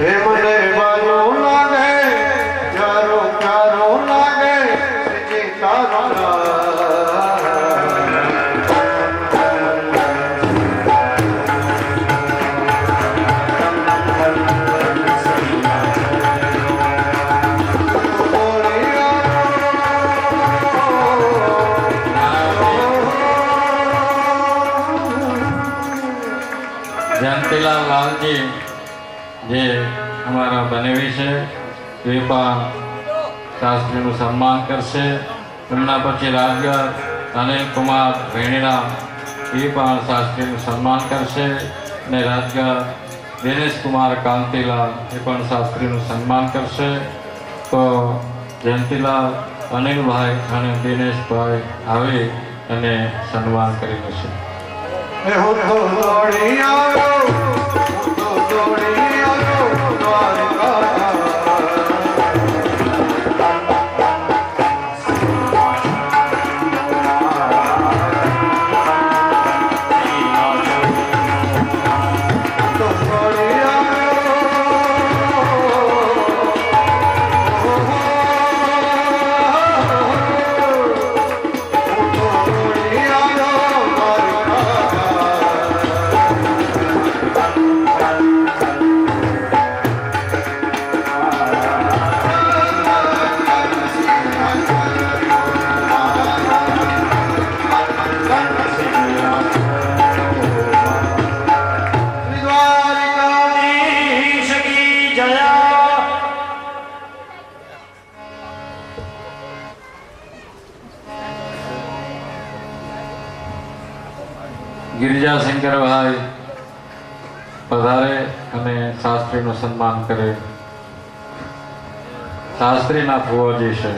હે મને બારો લાગે પ્યારો પ્યારો લાગે શ્રીજી તારો જયંતીલાલ લાલજી જે અમારા બનેવી છે એ પણ શાસ્ત્રીનું સન્માન કરશે. એમના પછી રાજગર અનિલ કુમાર ભેણીરા એ પણ શાસ્ત્રીનું સન્માન કરશે. અને રાજગર દિનેશ કુમાર કાંતિલાલ એ પણ શાસ્ત્રીનું સન્માન કરશે. તો જયંતીલાલ અનિલભાઈ અને દિનેશભાઈ આવી અને સન્માન કરી લેશે. હું તો દોડી આવ્યો દ્વારકા गिरिजा शंकरभाई पधारे અને શાસ્ત્રીનું સન્માન કરે. શાસ્ત્રીના ફુવાજી છે.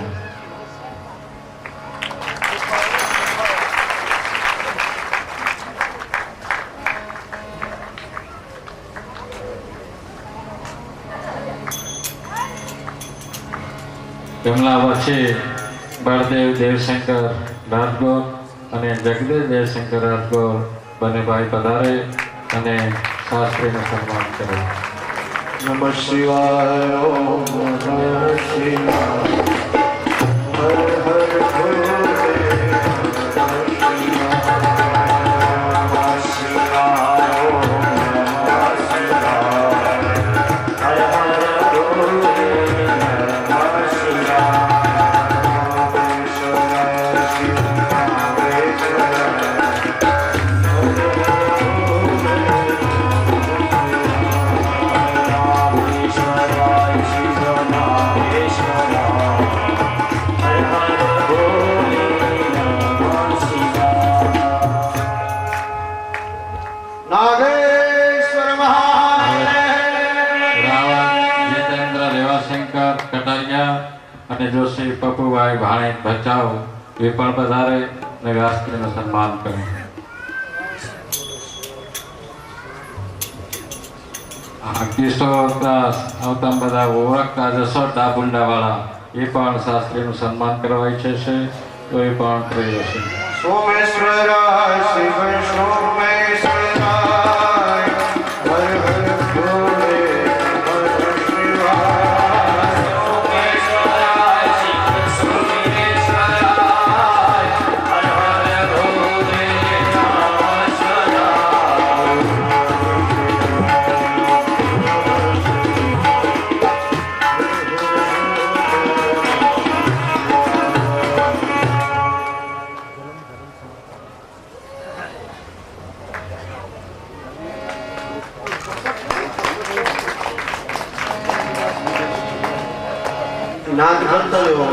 તેમના પછી બળદેવ દેવશંકર રાજગોર અને જગદેવ દેવશંકર રાજગોર બંને ભાઈ પધારે અને શાસ્ત્રીનું સન્માન કરે. નમઃ શિવાય ઓમ નમઃ શિવાય હર હર ભોલે અને જોશી પપ્પુભાઈ ભાણેજ ભચાઉ એ પણ પધારે અને શાસ્ત્રીનું સન્માન કરે. કિશોર દાસ આવતા બધા ઓળખતા જશો ડાબુંડા વાળા એ પણ શાસ્ત્રીનું સન્માન કરવા ઈચ્છે છે તો એ પણ કરી હશે. સોમેશ્વરાય શિવ સોમેશ્વરાય હર હર ભોલે હર શિવાય સોમેશ્વરાય શિવ સોમેશ્વરાય હર હર ભોલે નાદ કરતા લેવો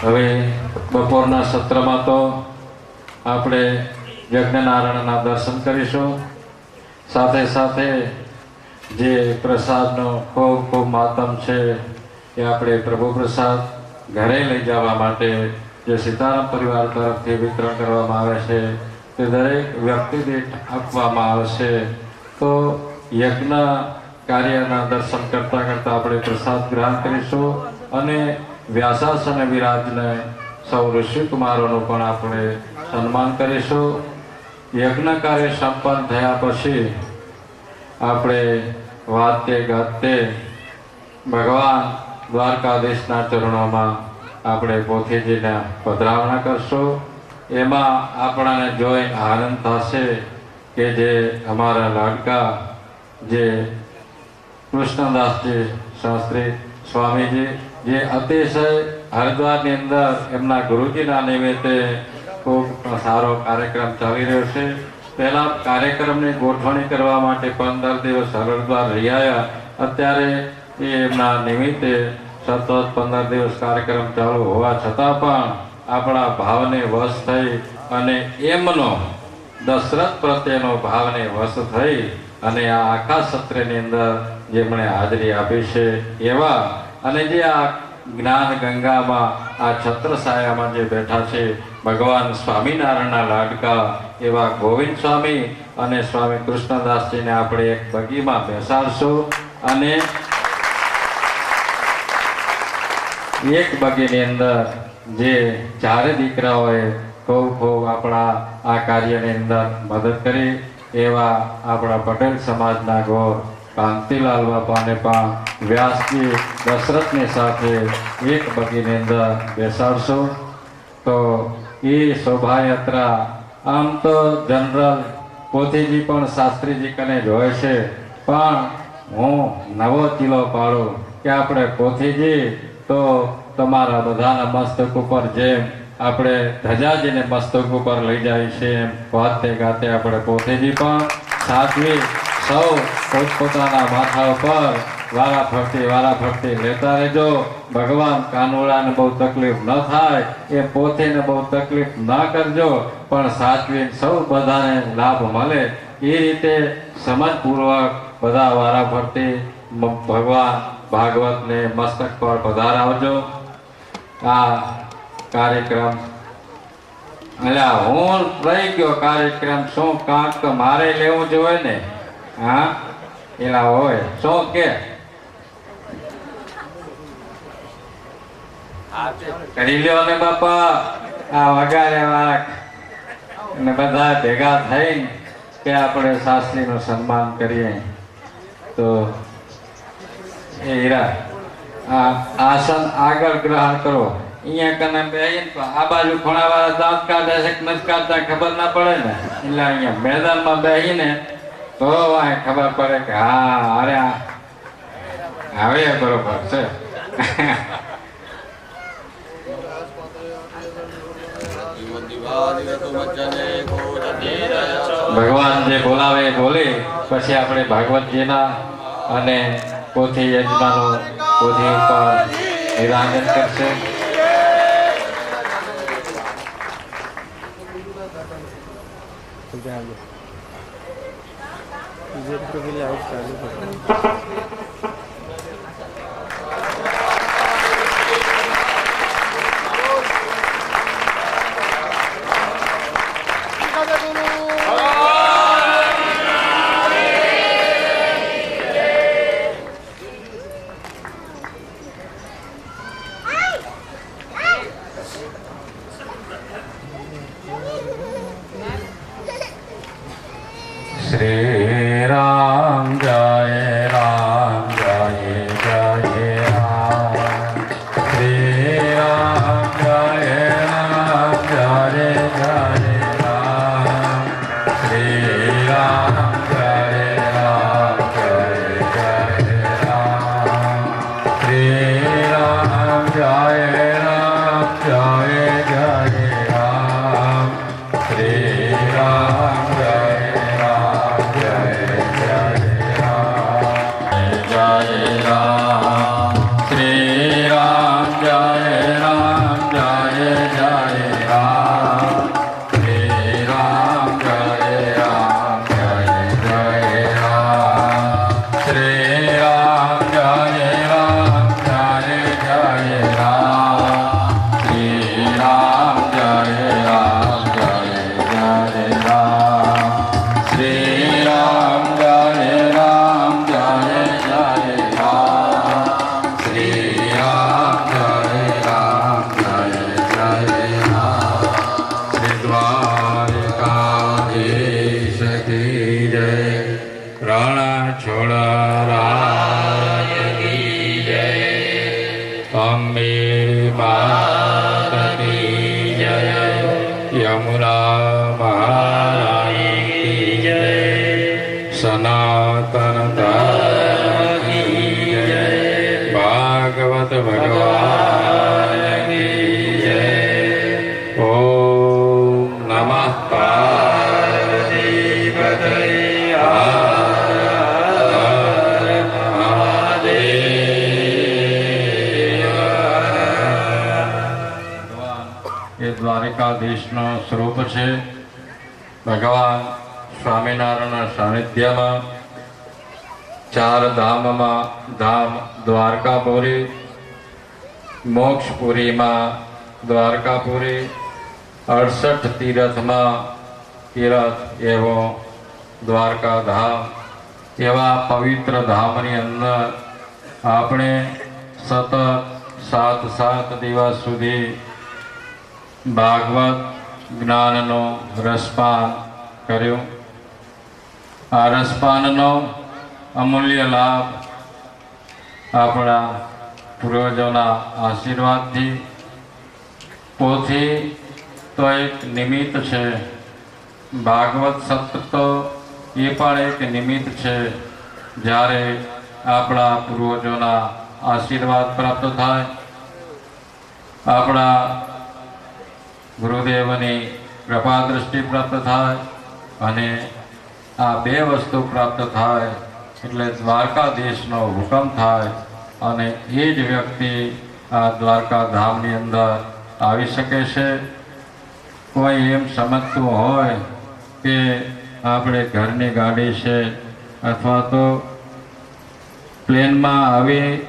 હવે બપોરના સત્રમાં તો આપણે યજ્ઞનારાયણના દર્શન કરીશું. સાથે સાથે જે પ્રસાદનો ખૂબ ખૂબ માતમ છે એ આપણે પ્રભુ પ્રસાદ ઘરે લઈ જવા માટે જે સીતારામ પરિવાર તરફથી વિતરણ કરવામાં આવે છે તે દરેક વ્યક્તિ દીઠ આપવામાં આવશે. તો યજ્ઞ કાર્યના દર્શન કરતાં કરતાં આપણે પ્રસાદ ગ્રહણ કરીશું અને વ્યાસાસન વિરાજને સૌ ઋષિકુમારોનું પણ આપણે સન્માન કરીશું. યજ્ઞ કાર્ય સંપન્ન થયા પછી આપણે વાતે ગાતે ભગવાન દ્વારકાધીશના ચરણોમાં આપણે પોથીજીને પધરામણા કરશું. એમાં આપણને જોઈ આનંદ થશે કે જે અમારા લાડકા જે કૃષ્ણદાસજી શાસ્ત્રી સ્વામીજી જે અતિશય હરિદ્વારની અંદર એમના ગુરુજીના નિમિત્તે ખૂબ સારો કાર્યક્રમ ચાલી રહ્યો છે. પહેલા કાર્યક્રમની ગોઠવણી કરવા માટે 15 દિવસ હરિદ્વાર રહી આવ્યા. અત્યારે એ એમના નિમિત્તે સતત 15 દિવસ કાર્યક્રમ ચાલુ હોવા છતાં પણ આપણા ભાવને વશ થઈ અને એમનો દશરથ પ્રત્યેનો ભાવને વશ થઈ અને આ આખા સત્રની અંદર જેમણે હાજરી આપી છે એવા અને જે આ જ્ઞાન ગંગામાં આ છત્રછાયામાં જે બેઠા છે ભગવાન સ્વામિનારાયણના લાડકા એવા ગોવિંદ સ્વામી અને સ્વામી કૃષ્ણદાસજીને આપણે એક બગીમાં બેસાડશું અને એક બગીની અંદર જે ચારે દીકરાઓએ ખૂબ આપણા આ કાર્યની અંદર મદદ કરી એવા આપણા પટેલ સમાજના ગોર કાંતિલાલ બાપાને પણ વ્યાસજી દશરથની સાથે એક બગીની અંદર બેસાડશો. તો એ શોભાયાત્રા આમ તો જનરલ પોથીજી પણ શાસ્ત્રીજી કને જ હોય છે, પણ હું નવો ચીલો પાડું કે આપણે પોથીજી તો તમારા બધાના મસ્તક ઉપર જેમ આપણે ધજાજીને મસ્તક ઉપર લઈ જાય છે એમ વાતે ગાતે આપણે પોથીજી પણ સાચવી સૌ પોતપોતાના માથા ઉપર વારા ફરતી લેતા રહેજો. ભગવાન કાનુડાને બહુ તકલીફ ન થાય એ પોથીને બહુ તકલીફ ના કરજો, પણ સાચવીને સૌ બધાને લાભ મળે એ રીતે સમજપૂર્વક બધા વારા ફરતી ભગવાન ભાગવતને મસ્તક પર પધારાવજો. આ કાર્યક્રમ એટલે હું રહી ગયો કાર્યક્રમ શું કાંક મારે લેવું જોઈએ ને. હા એલા હોય શું કે કરી લ્યો ને બાપા આ વગાડે વાળા અને બધા ભેગા થઈને કે આપણે શાસ્ત્રીનું સન્માન કરીએ. તો એ હીરા આ આસન આગળ ગ્રહણ કરો. અહીંયા કને બેહીને આ બાજુ ખૂણાવાળા દાંત કાઢે છે કે નથી કાઢતા ખબર ના પડે ને, એટલે અહીંયા મેદાનમાં બેહીને તો ખબર પડે કે હા અરે હવે બરોબર છે. ભગવાન જે બોલાવે એ બોલે પછી આપણે ભાગવતજીના અને પોથી યજમાનો પોથી ઉપર નિરાંજન કરશે. श्री राम जय राम जय जय राम. श्री राम जय राम जय जय राम. श्री राम जय राम जय जय राम. श्री राम जय राम जय जय राम. श्री राम जय Ram દ્વારિકાધીશનું સ્વરૂપ છે. ભગવાન સ્વામિનારાયણના સાનિધ્યમાં ચાર ધામમાં ધામ દ્વારકાપુરી, મોક્ષપુરીમાં દ્વારકાપુરી, 68 તીરથમાં તીરથ એવો દ્વારકાધામ. એવા પવિત્ર ધામની અંદર આપણે સતત 7 દિવસ સુધી ભાગવત જ્ઞાનનો રસપાન કર્યું. આ રસપાનનો અમૂલ્ય લાભ આપણા પૂર્વજોના આશીર્વાદથી, પોથી તો એક નિમિત્ત છે, ભાગવત સત્ર તો એ પણ એક નિમિત્ત છે. જ્યારે આપણા પૂર્વજોના આશીર્વાદ પ્રાપ્ત થાય, આપણા ગુરુદેવની કૃપા દૃષ્ટિ પ્રાપ્ત થાય, અને આ બે વસ્તુ પ્રાપ્ત થાય એટલે દ્વારકાધીશનો હુકમ થાય, અને એ જ વ્યક્તિ આ દ્વારકા ધામની અંદર આવી શકે છે. કોઈ એમ સમજતું હોય કે આપણે ઘરની ગાડી છે અથવા તો પ્લેનમાં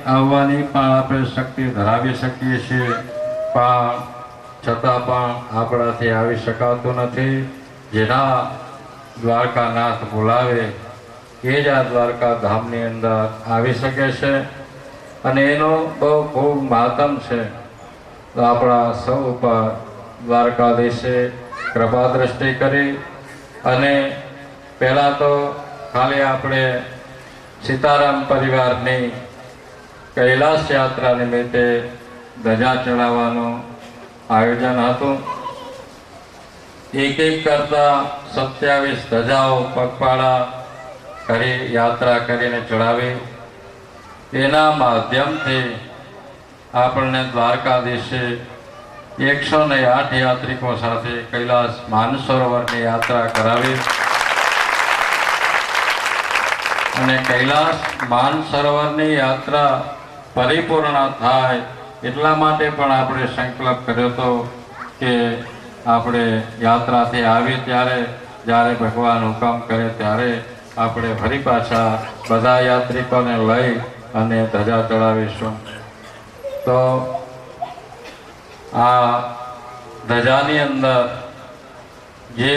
આવવાની પણ આપણે શક્તિ ધરાવી શકીએ છીએ, પણ છતાં પણ આપણાથી આવી શકાતું નથી. જેના દ્વારકાનાથ બોલાવે એ જ આ દ્વારકા ધામની અંદર આવી શકે છે, અને એનો બહુ ખૂબ મહાત્મ છે. તો આપણા સૌ ઉપર દ્વારકાધીશે કૃપા દૃષ્ટિ કરી, અને પહેલાં તો ખાલી આપણે સીતારામ પરિવારની કૈલાસ યાત્રા નિમિત્તે ધજા ચડાવવાનું આયોજન હતું. એક કરતા 27 ધજાઓ પગપાળા કરી યાત્રા કરીને ચડાવી. એના માધ્યમથી આપણને દ્વારકાધીશે 108 યાત્રિકો સાથે કૈલાસ માનસરોવરની યાત્રા કરાવી, અને કૈલાસ માનસરોવરની યાત્રા પરિપૂર્ણ થાય એટલા માટે પણ આપણે સંકલ્પ કર્યો હતો કે આપણે યાત્રાથી આવીએ ત્યારે, જ્યારે ભગવાન હુકમ કરે ત્યારે આપણે ફરી પાછા બધા યાત્રિકોને લઈ અને ધજા ચડાવીશું. તો આ ધજાની અંદર જે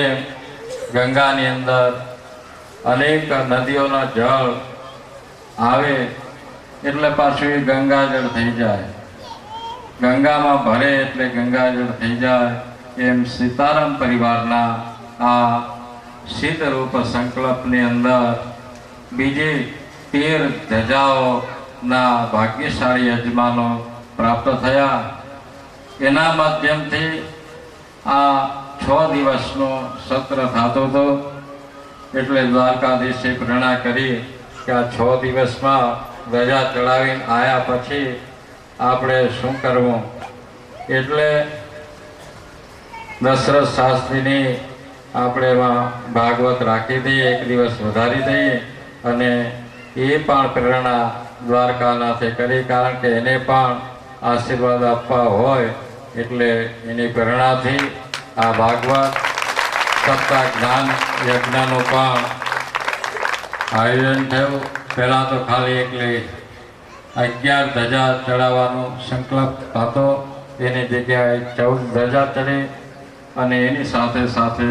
ગંગાની અંદર અનેક નદીઓના જળ આવે એટલે પાછું એ ગંગાજળ થઈ જાય, ગંગામાં ભરે એટલે ગંગાજળ થઈ જાય. એમ સીતારામ પરિવારના આ સિદ્ધરૂપ સંકલ્પની અંદર બીજી 13 ધજાઓના ભાગ્યશાળી યજમાનો પ્રાપ્ત થયા. એના માધ્યમથી આ 6 દિવસનો સત્ર થતો હતો. એટલે દ્વારકાધીશે પ્રેરણા કરી કે આ 6 દિવસમાં ધજા ચડાવીને આવ્યા પછી આપણે શું કરવું. એટલે દશરથ શાસ્ત્રીની આપણે એમાં ભાગવત રાખી દઈએ, 1 દિવસ વધારી દઈએ, અને એ પણ પ્રેરણા દ્વારકાનાથે કરી, કારણ કે એને પણ આશીર્વાદ આપવા હોય એટલે એની પ્રેરણાથી આ ભાગવત સપ્તાહ જ્ઞાન યજ્ઞનું પણ આયોજન થયું. પહેલાં તો ખાલી એકલી 11 ધજા ચડાવવાનો સંકલ્પ હતો, એની જગ્યાએ 14 ધજા ચડી, અને એની સાથે સાથે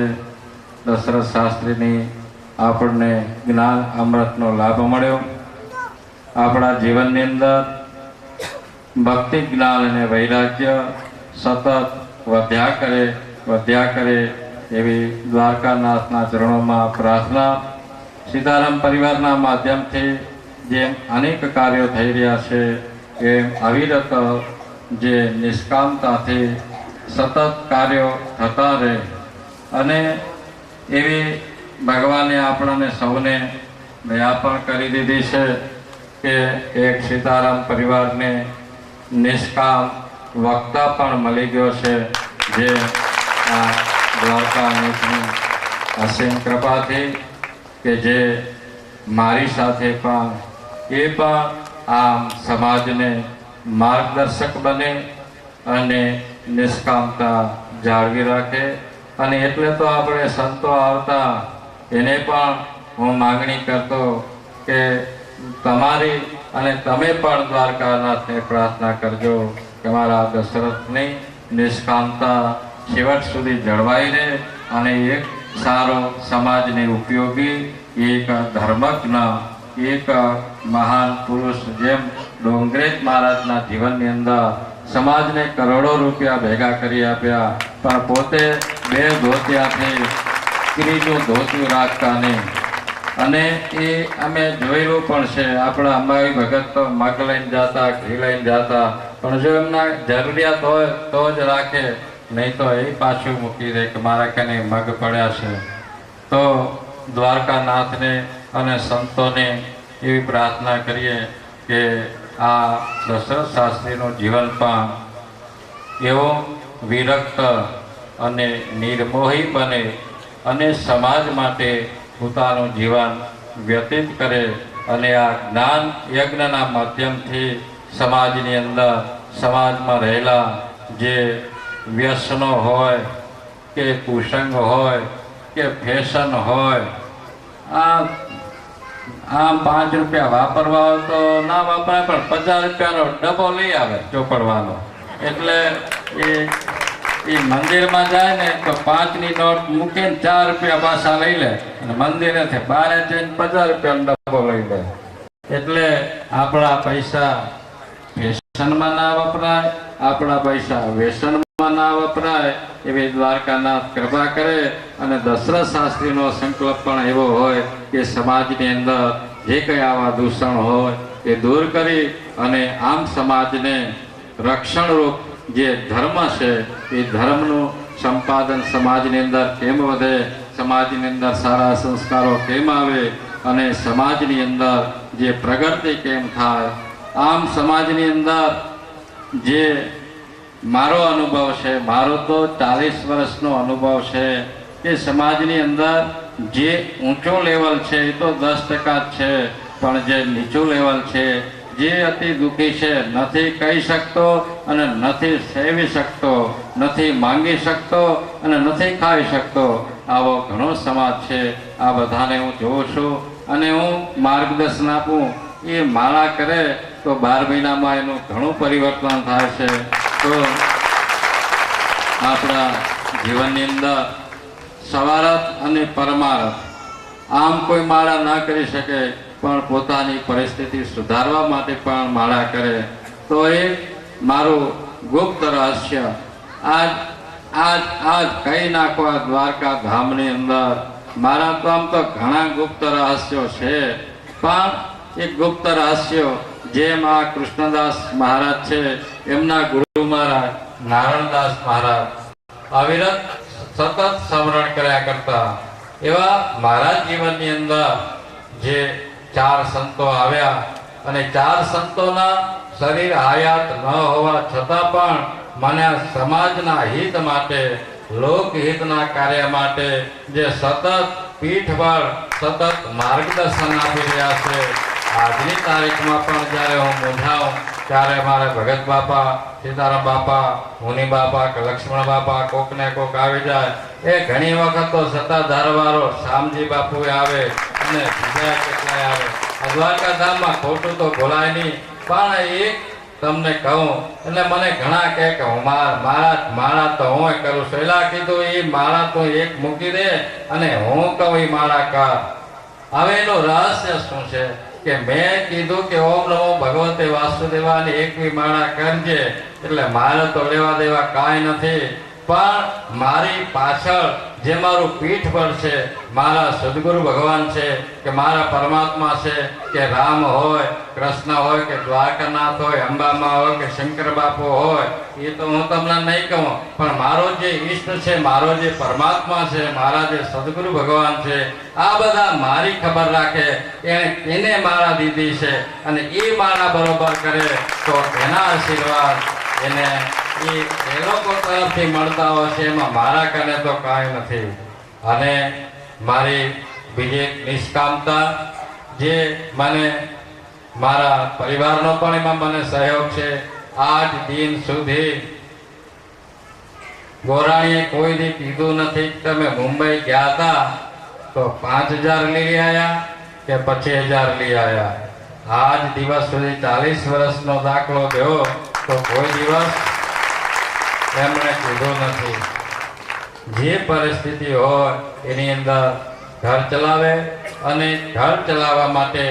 દશરથ શાસ્ત્રીની આપણને જ્ઞાન અમૃતનો લાભ મળ્યો. આપણા જીવનની અંદર ભક્તિ જ્ઞાન અને વૈરાગ્ય સતત વધ્યા કરે એવી દ્વારકાનાથના ચરણોમાં પ્રાર્થના. સીતારામ પરિવારના માધ્યમથી જેમ અનેક કાર્યો થઈ રહ્યા છે, એમ અવિરત જે નિષ્કામતાથી સતત કાર્યો થતા રહે, અને એવી ભગવાને આપણને સૌને દયા પણ કરી દીધી છે કે એક સીતારામ પરિવારને નિષ્કામ વક્તા પણ મળી ગયો છે, જે આ દ્વારકાનાથની અસીમ કૃપાથી, કે જે મારી સાથે પણ એ પણ આમ સમાજને માર્ગદર્શક બને અને નિષ્કામતા જાળવી રાખે. અને એટલે તો આપણે સંતો આવતા એને પણ હું માંગણી કરતો કે તમારી અને તમે પણ દ્વારકાનાથને પ્રાર્થના કરજો કે મારા દશરથની નિષ્કામતા છેવટ સુધી જળવાઈ રહે અને એક સારો સમાજને ઉપયોગી એક ધર્મજ્ઞ એક મહાન પુરુષ જેમ ડોંગરેજ મહારાજના જીવનની અંદર સમાજને કરોડો રૂપિયા ભેગા કરી આપ્યા પણ પોતે 2 ધોતિયાથી ત્રીજું ધોતિયું રાખતા નહીં. અને એ અમે જોયેલું પણ છે. આપણા અંબાઈ ભગત તો મગ લઈને જતા, ઘી લઈને જતા, પણ જો એમના જરૂરિયાત હોય તો જ રાખે, નહીં તો એ પાછું મૂકી દે કે મારા કને મગ પડ્યા છે. તો દ્વારકાનાથને અને સંતોને એવી પ્રાર્થના કરીએ કે આ દશરથ શાસ્ત્રીનું જીવન પણ એવો વિરક્ત અને નિર્મોહી બને અને સમાજ માટે પોતાનું જીવન વ્યતીત કરે અને આ જ્ઞાન યજ્ઞના માધ્યમથી સમાજની અંદર સમાજમાં રહેલા જે વ્યસનો હોય કે કુસંગ હોય કે ફેશન હોય, આમ 5 રૂપિયા વાપરવા હોય તો ના વાપરાય, પણ 50 રૂપિયાનો ડબ્બો લઈ આવે ચોપડવાનો. એટલે એ મંદિરમાં જાય ને તો 5ની નોટ મૂકીને 4 રૂપિયા પાછા લઈ લે અને મંદિરેથી બહાર જઈને 50 રૂપિયાનો ડબ્બો લઈ લે. એટલે આપણા પૈસા ફેશનમાં ના વપરાય, આપણા પૈસા વ્યસનમાં ના વપરાય એવી દ્વારકાનાથ કૃપા કરે. અને દશરથ શાસ્ત્રીનો સંકલ્પ પણ એવો હોય કે સમાજની અંદર જે કંઈ આવા દૂષણ હોય એ દૂર કરી અને આમ સમાજને રક્ષણરૂપ જે ધર્મ છે એ ધર્મનું સંપાદન સમાજની અંદર કેમ વધે, સમાજની અંદર સારા સંસ્કારો કેમ આવે અને સમાજની અંદર જે પ્રગતિ કેમ થાય. આમ સમાજની અંદર જે મારો અનુભવ છે, મારો તો 40 વર્ષનો અનુભવ છે કે સમાજની અંદર જે ઊંચો લેવલ છે એ તો 10% જ છે, પણ જે નીચું લેવલ છે, જે અતિ દુઃખી છે, નથી કહી શકતો અને નથી સેવી શકતો, નથી માંગી શકતો અને નથી ખાઈ શકતો, આવો ઘણો સમાજ છે. આ બધાને હું જોઉં છું અને હું માર્ગદર્શન આપું. એ માળા કરે તો 12 મહિનામાં એનું ઘણું પરિવર્તન થાય છે. તો આપણા જીવનની અંદર સવારથ અને પરમારથ આમ કોઈ માળા ના કરી શકે, પણ પોતાની પરિસ્થિતિ સુધારવા માટે પણ માળા કરે. તો એ મારું ગુપ્ત રહસ્ય આજ કહી નાખવા દ્વારકા ધામની અંદર. મારા તો આમ તો ઘણા ગુપ્ત રહસ્યો છે, પણ એ ગુપ્ત રહસ્યો જેમ આ કૃષ્ણદાસ મહારાજ છે, એમના ગુરુ મહારાજ નારાયણદાસ મહારાજ અવિરત સતત સ્મરણ કર્યા કરતા, એવા મારા જીવનની અંદર જે 4 સંતો આવ્યા અને 4 સંતોના શરીર હયાત ન હોવા છતાં પણ મને સમાજના હિત માટે, લોકહિતના કાર્ય માટે જે સતત પીઠબળ, સતત માર્ગદર્શન આપી રહ્યા છે. આજની તારીખમાં પણ જ્યારે હું મૂંઝાઉં ત્યારે મારે ભગત બાપા, સીતારામ બાપા, મુનિ બાપા કે લક્ષ્મણ બાપા કોકને કોક આવી જાય. એ ઘણી વખત તો સત્તાધારવાળો શામજી બાપુ આવે અને બીજા કેટલાય આવે. દ્વારકા ધામમાં ખોટું તો બોલાય નહીં, પણ એક તમને કહું એટલે મને ઘણા કહે કે હું માળા તો હું કરું છું. એલા કીધું એ માળા તો એક મૂકી દે અને હું કહું એ માળા કર. હવે એનું રહસ્ય શું છે કે મેં કીધું કે ઓમ નમો ભગવતે વાસુદેવાની 21 માળા કરજે, એટલે મારે તો લેવા દેવા કાંઈ નથી, પણ મારી પાછળ જે મારું પીઠબળ છે, મારા સદગુરુ ભગવાન છે કે મારા પરમાત્મા છે, કે રામ હોય, કૃષ્ણ હોય કે દ્વારકાનાથ હોય, અંબામાં હોય કે શંકર બાપુ હોય, એ તો હું તમને નહીં કહું, પણ મારો જે ઈષ્ટ છે, મારો જે પરમાત્મા છે, મારા જે સદગુરુ ભગવાન છે, આ બધા મારી ખબર રાખે. એને માળા દીધી છે અને એ માળા બરોબર કરે તો એના આશીર્વાદ એને એ લોકો તરફથી મળતા હોય છે, એમાં મારા કને તો કાંઈ નથી. અને મારી બીજી એક નિષ્કામતા જે મને મારા પરિવારનો પણ એમાં મને સહયોગ છે. આજ દિન સુધી ગોરાણીએ કોઈ દી કીધું નથી કે તમે મુંબઈ ગયા હતા તો 5000 લઈ આવ્યા કે 25000 લઈ આવ્યા. આજ દિવસ સુધી 40 વર્ષનો દાખલો દેવો તો કોઈ દિવસ એમણે કીધું નથી. જે પરિસ્થિતિ હોય એની અંદર ઘર ચલાવે અને ઘર ચલાવવા માટે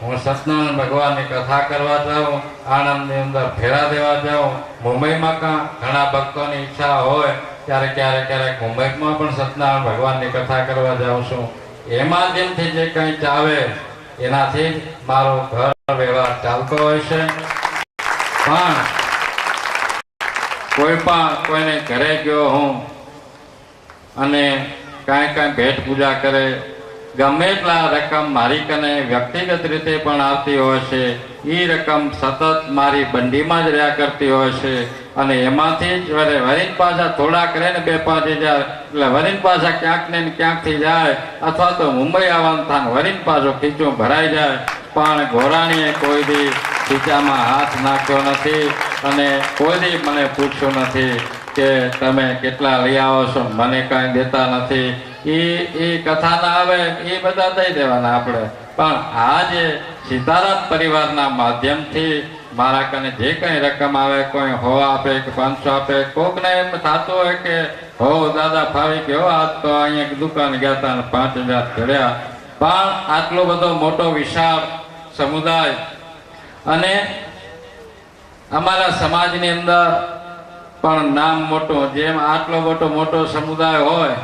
હું સત્યનારાયણ ભગવાનની કથા કરવા જાઉં, આણંદની અંદર ફેરા દેવા જાઉં, મુંબઈમાં ઘણા ભક્તોની ઈચ્છા હોય ત્યારે ક્યારેક મુંબઈમાં પણ સત્યનારાયણ ભગવાનની કથા કરવા જાઉં છું. એ માધ્યમથી જે કંઈ ચાવે એનાથી જ મારો ઘર વ્યવહાર ચાલતો હોય છે. પણ કોઈને ઘરે ગયો હું અને કાંઈ ભેટ પૂજા કરે, ગમે એટલા રકમ મારી કને વ્યક્તિગત રીતે પણ આવતી હોય છે, એ રકમ સતત મારી બંડીમાં જ રહ્યા કરતી હોય છે અને એમાંથી જ વરીને પાછા થોડા કરે ને 2-5 હજાર એટલે વરીને પાછા ક્યાંક ને ક્યાંકથી જાય અથવા તો મુંબઈ આવવાનું થાય વરીને પાછો ખીચું ભરાઈ જાય. પણ ગોરાણીએ કોઈ દી ખીચામાં હાથ નાખ્યો નથી અને કોઈ દી મને પૂછ્યું નથી કે તમે કેટલા લઈ આવો છો, મને કાંઈ દેતા નથી. એ કથા ના આવે એ બધા દઈ દેવાના આપણે. પણ આ જે સીતારામ પરિવારના માધ્યમથી મારા કને જે કંઈ રકમ આવે, કોઈ 100 આપે કે 500 આપે, કોકને એમ થતું હોય કે હો દાદા ફાવી ગયો આજ તો અહીંયા દુકાન ગયા હતા અને 5000 ચડ્યા. પણ આટલો બધો મોટો વિશાળ સમુદાય અને અમારા સમાજની અંદર પણ નામ મોટું, જેમ આટલો મોટો સમુદાય હોય